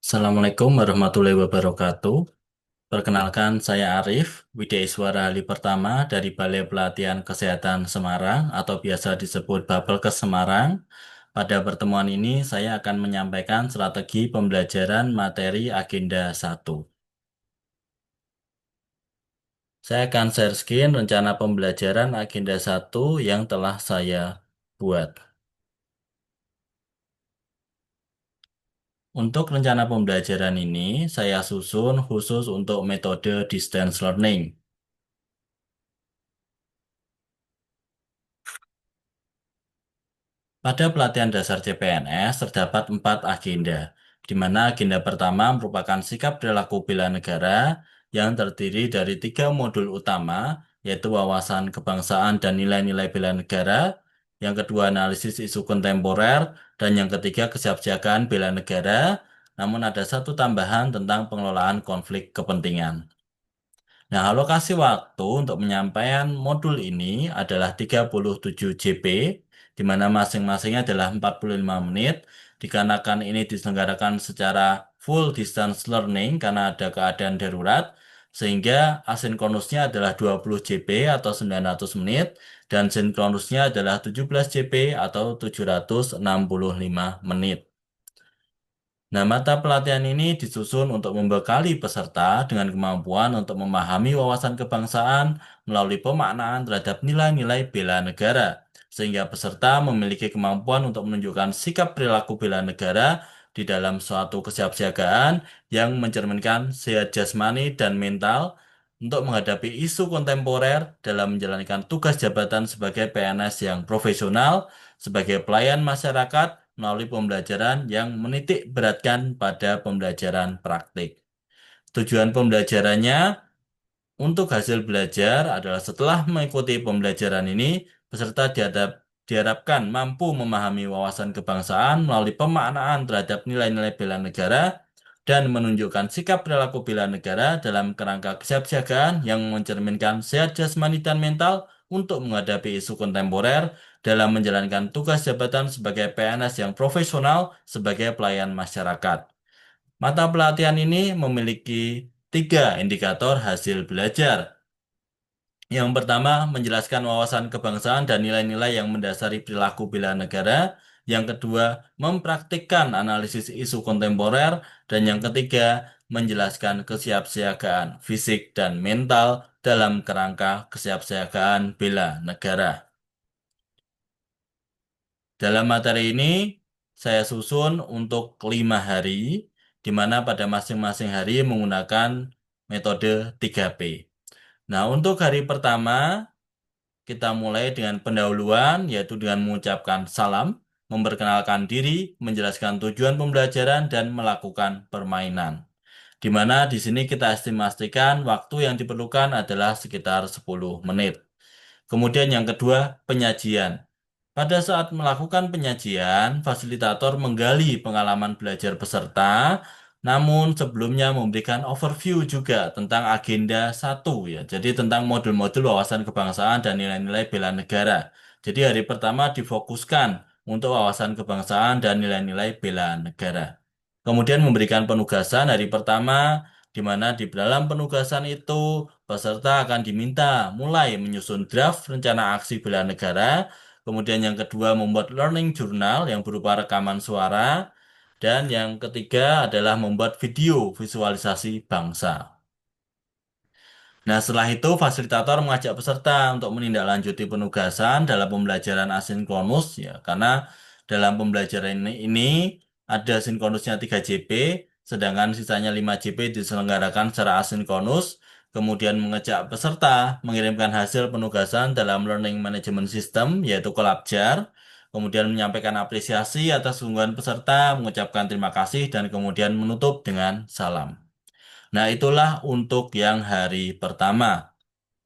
Assalamualaikum warahmatullahi wabarakatuh. Perkenalkan, saya Arif, Widyaswara Ali Pertama dari Balai Pelatihan Kesehatan Semarang atau biasa disebut Bapelkes Semarang. Pada pertemuan ini, saya akan menyampaikan strategi pembelajaran materi Agenda 1. Saya akan share screen rencana pembelajaran Agenda 1 yang telah saya buat. Untuk rencana pembelajaran ini, saya susun khusus untuk metode distance learning. Pada pelatihan dasar CPNS terdapat 4 agenda, di mana agenda pertama merupakan sikap perilaku bela negara yang terdiri dari 3 modul utama, yaitu wawasan kebangsaan dan nilai-nilai bela negara, yang kedua analisis isu kontemporer, dan yang ketiga kesiapsiagaan bela negara, namun ada satu tambahan tentang pengelolaan konflik kepentingan. Nah, alokasi waktu untuk penyampaian modul ini adalah 37 JP, di mana masing-masingnya adalah 45 menit, dikarenakan ini diselenggarakan secara full distance learning karena ada keadaan darurat, sehingga asinkronusnya adalah 20 JP atau 900 menit, dan sinkronusnya adalah 17 JP atau 765 menit. Nah, mata pelatihan ini disusun untuk membekali peserta dengan kemampuan untuk memahami wawasan kebangsaan melalui pemaknaan terhadap nilai-nilai bela negara, sehingga peserta memiliki kemampuan untuk menunjukkan sikap perilaku bela negara di dalam suatu kesiapsiagaan yang mencerminkan sehat jasmani dan mental untuk menghadapi isu kontemporer dalam menjalankan tugas jabatan sebagai PNS yang profesional, sebagai pelayan masyarakat melalui pembelajaran yang menitik beratkan pada pembelajaran praktik. Tujuan pembelajarannya untuk hasil belajar adalah setelah mengikuti pembelajaran ini, peserta diharapkan mampu memahami wawasan kebangsaan melalui pemaknaan terhadap nilai-nilai bela negara dan menunjukkan sikap perilaku bela negara dalam kerangka kesiapsiagaan yang mencerminkan sehat jasmani dan mental untuk menghadapi isu kontemporer dalam menjalankan tugas jabatan sebagai PNS yang profesional sebagai pelayan masyarakat. Mata pelatihan ini memiliki 3 indikator hasil belajar. Yang pertama, menjelaskan wawasan kebangsaan dan nilai-nilai yang mendasari perilaku bela negara. Yang kedua, mempraktikkan analisis isu kontemporer. Dan yang ketiga, menjelaskan kesiapsiagaan fisik dan mental dalam kerangka kesiapsiagaan bela negara. Dalam materi ini, saya susun untuk 5 hari, di mana pada masing-masing hari menggunakan metode 3P. Nah, untuk hari pertama, kita mulai dengan pendahuluan, yaitu dengan mengucapkan salam, memperkenalkan diri, menjelaskan tujuan pembelajaran, dan melakukan permainan. Di mana di sini kita estimasikan waktu yang diperlukan adalah sekitar 10 menit. Kemudian yang kedua, penyajian. Pada saat melakukan penyajian, fasilitator menggali pengalaman belajar peserta, namun sebelumnya memberikan overview juga tentang agenda 1 ya. Jadi tentang modul-modul wawasan kebangsaan dan nilai-nilai bela negara. Jadi hari pertama difokuskan untuk wawasan kebangsaan dan nilai-nilai bela negara. Kemudian memberikan penugasan hari pertama, di mana di dalam penugasan itu peserta akan diminta mulai menyusun draft rencana aksi bela negara. Kemudian yang kedua membuat learning journal yang berupa rekaman suara. Dan yang ketiga adalah membuat video visualisasi bangsa. Nah, setelah itu fasilitator mengajak peserta untuk menindaklanjuti penugasan dalam pembelajaran asinkronus ya, karena dalam pembelajaran ini ada sinkronusnya 3 JP, sedangkan sisanya 5 JP diselenggarakan secara asinkronus, kemudian mengajak peserta mengirimkan hasil penugasan dalam Learning Management System yaitu Collabjar, kemudian menyampaikan apresiasi atas sungguhan peserta, mengucapkan terima kasih dan kemudian menutup dengan salam. Nah, itulah untuk yang hari pertama.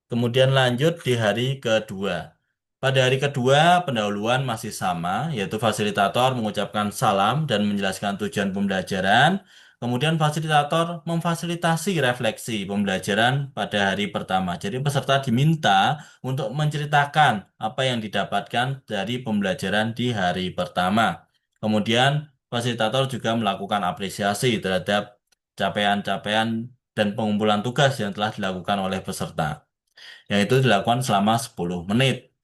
Kemudian lanjut di hari kedua. Pada hari kedua, pendahuluan masih sama, yaitu fasilitator mengucapkan salam dan menjelaskan tujuan pembelajaran. Kemudian fasilitator memfasilitasi refleksi pembelajaran pada hari pertama. Jadi peserta diminta untuk menceritakan apa yang didapatkan dari pembelajaran di hari pertama. Kemudian fasilitator juga melakukan apresiasi terhadap capaian-capaian dan pengumpulan tugas yang telah dilakukan oleh peserta, yang itu dilakukan selama 10 menit.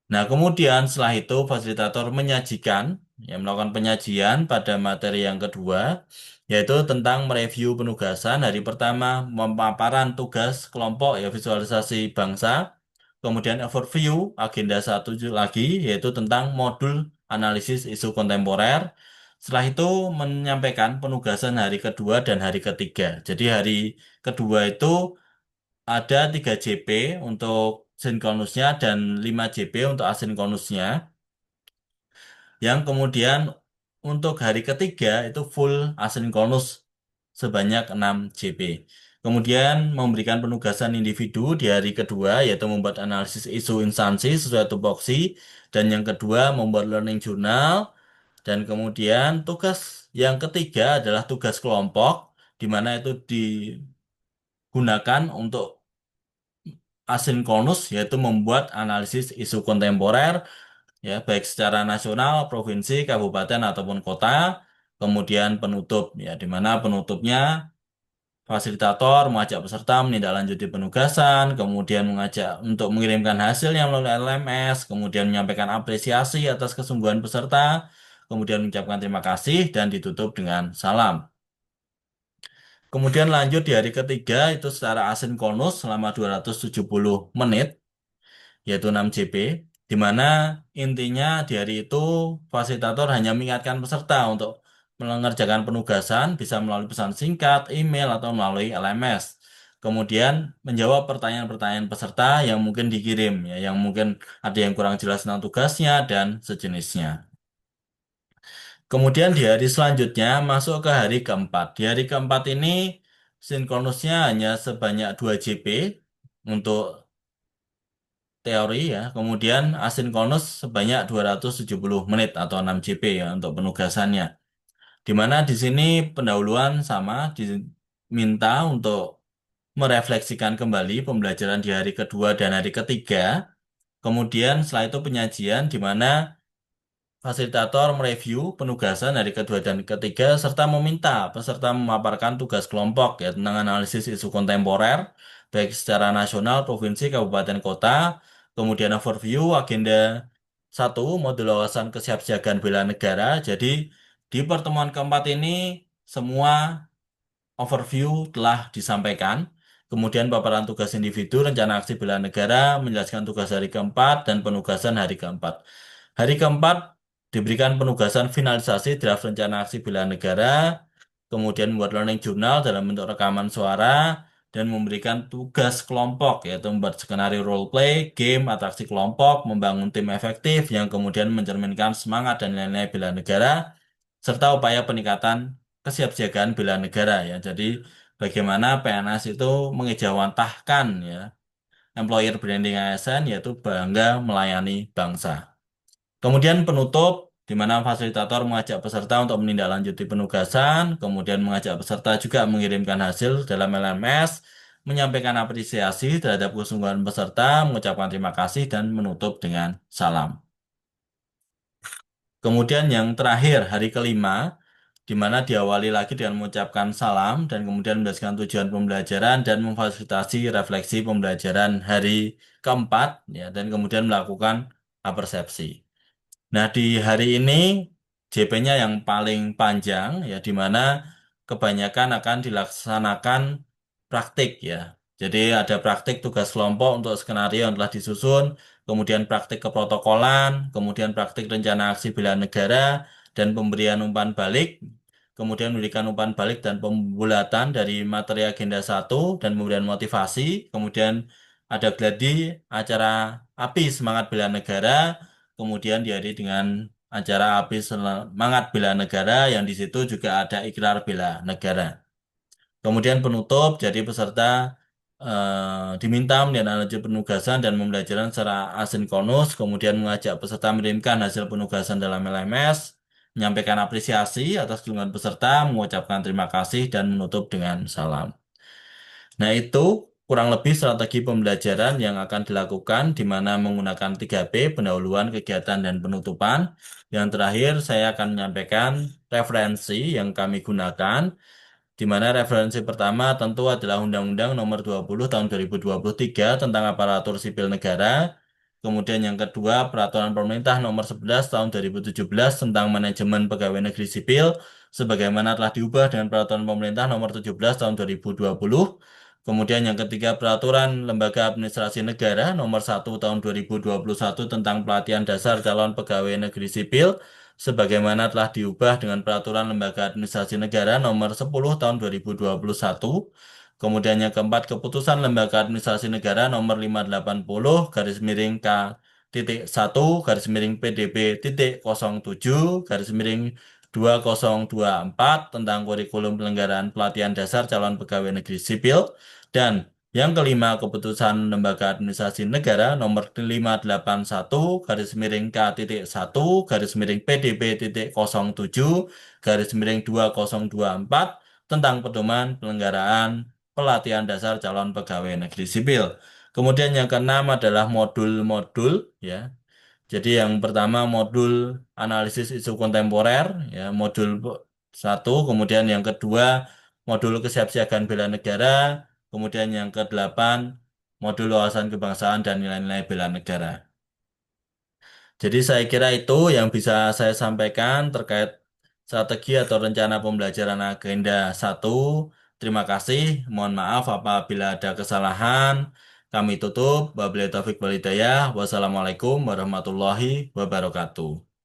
Nah, kemudian setelah itu fasilitator menyajikan, melakukan penyajian pada materi yang kedua, yaitu tentang mereview penugasan hari pertama, pemaparan tugas kelompok, ya visualisasi bangsa, kemudian overview, agenda satu lagi, yaitu tentang modul analisis isu kontemporer. Setelah itu menyampaikan penugasan hari kedua dan hari ketiga. Jadi hari kedua itu ada 3 JP untuk sinkronusnya dan 5 JP untuk asinkronusnya. Yang kemudian untuk hari ketiga itu full asinkronus sebanyak 6 JP. Kemudian memberikan penugasan individu di hari kedua yaitu membuat analisis isu instansi sesuai tupoksi. Dan yang kedua membuat learning journal. Dan kemudian tugas yang ketiga adalah tugas kelompok di mana itu digunakan untuk asinkronus yaitu membuat analisis isu kontemporer ya baik secara nasional, provinsi, kabupaten ataupun kota. Kemudian penutup ya di mana penutupnya fasilitator mengajak peserta menindaklanjuti penugasan, kemudian mengajak untuk mengirimkan hasilnya melalui LMS, kemudian menyampaikan apresiasi atas kesungguhan peserta, kemudian mengucapkan terima kasih dan ditutup dengan salam. Kemudian lanjut di hari ketiga itu secara asinkronus selama 270 menit yaitu 6 JP, di mana intinya di hari itu fasilitator hanya mengingatkan peserta untuk mengerjakan penugasan bisa melalui pesan singkat, email, atau melalui LMS. Kemudian menjawab pertanyaan-pertanyaan peserta yang mungkin dikirim, ya, yang mungkin ada yang kurang jelas tentang tugasnya dan sejenisnya. Kemudian di hari selanjutnya masuk ke hari keempat. Di hari keempat ini sinkronusnya hanya sebanyak 2 JP untuk teori ya. Kemudian asinkronus sebanyak 270 menit atau 6 JP ya untuk penugasannya. Di mana di sini pendahuluan sama diminta untuk merefleksikan kembali pembelajaran di hari kedua dan hari ketiga. Kemudian setelah itu penyajian di mana fasilitator mereview penugasan hari kedua dan ketiga serta meminta peserta memaparkan tugas kelompok ya tentang analisis isu kontemporer baik secara nasional, provinsi, kabupaten, kota, kemudian overview agenda satu modul wawasan kesiapsiagaan bela negara. Jadi di pertemuan keempat ini semua overview telah disampaikan. Kemudian paparan tugas individu, rencana aksi bela negara, menjelaskan tugas hari keempat dan penugasan hari keempat. Hari keempat diberikan penugasan finalisasi draft rencana aksi bela negara, kemudian membuat learning journal dalam bentuk rekaman suara, dan memberikan tugas kelompok, yaitu membuat skenario role play, game, atraksi kelompok, membangun tim efektif yang kemudian mencerminkan semangat dan nilai-nilai bela negara, serta upaya peningkatan kesiapsiagaan bela negara ya. Jadi bagaimana PNS itu mengejawantahkan ya employer branding ASN yaitu bangga melayani bangsa. Kemudian penutup di mana fasilitator mengajak peserta untuk menindaklanjuti penugasan, kemudian mengajak peserta juga mengirimkan hasil dalam LMS, menyampaikan apresiasi terhadap kesungguhan peserta, mengucapkan terima kasih dan menutup dengan salam. Kemudian yang terakhir, hari kelima, di mana diawali lagi dengan mengucapkan salam dan kemudian menjelaskan tujuan pembelajaran dan memfasilitasi refleksi pembelajaran hari keempat, ya, dan kemudian melakukan persepsi. Nah, di hari ini JP-nya yang paling panjang, ya, di mana kebanyakan akan dilaksanakan praktik, ya. Jadi ada praktik tugas kelompok untuk skenario yang telah disusun, kemudian praktik keprotokolan, kemudian praktik rencana aksi bela negara, dan pemberian umpan balik, kemudian memberikan umpan balik dan pembulatan dari materi agenda satu dan pemberian motivasi, kemudian ada gladi acara API Semangat Bela Negara, kemudian diadili dengan acara API Semangat Bela Negara yang di situ juga ada ikrar bela negara. Kemudian penutup, jadi peserta diminta menindaklanjuti penugasan dan pembelajaran secara asinkronus, kemudian mengajak peserta mengirimkan hasil penugasan dalam LMS, menyampaikan apresiasi atas dukungan peserta, mengucapkan terima kasih, dan menutup dengan salam. Nah, itu kurang lebih strategi pembelajaran yang akan dilakukan di mana menggunakan 3P, pendahuluan, kegiatan, dan penutupan. Yang terakhir, saya akan menyampaikan referensi yang kami gunakan, di mana referensi pertama tentu adalah Undang-Undang Nomor 20 Tahun 2023 tentang Aparatur Sipil Negara. Kemudian yang kedua, Peraturan Pemerintah Nomor 11 Tahun 2017 tentang Manajemen Pegawai Negeri Sipil, sebagaimana telah diubah dengan Peraturan Pemerintah Nomor 17 Tahun 2020. Kemudian yang ketiga, Peraturan Lembaga Administrasi Negara Nomor 1 Tahun 2021 tentang Pelatihan Dasar Calon Pegawai Negeri Sipil, sebagaimana telah diubah dengan Peraturan Lembaga Administrasi Negara Nomor 10 Tahun 2021. Kemudian yang keempat, Keputusan Lembaga Administrasi Negara Nomor 580 garis miring K titik 1 garis miring PDB titik 07 garis miring 2024 tentang kurikulum penyelenggaraan pelatihan dasar calon pegawai negeri sipil. Dan yang kelima, Keputusan Lembaga Administrasi Negara Nomor 581 garis miring K titik 1 garis miring PDB titik 07 garis miring 2024 tentang pedoman penyelenggaraan pelatihan dasar calon pegawai negeri sipil. Kemudian yang keenam adalah modul-modul, ya. Jadi yang pertama modul analisis isu kontemporer, ya, modul satu. Kemudian yang kedua modul kesiapsiagaan bela negara. Kemudian yang kedelapan modul wawasan kebangsaan dan nilai-nilai bela negara. Jadi saya kira itu yang bisa saya sampaikan terkait strategi atau rencana pembelajaran agenda satu. Terima kasih. Mohon maaf apabila ada kesalahan. Kami tutup. Wabillahi taufiq wal hidayah. Wassalamualaikum warahmatullahi wabarakatuh.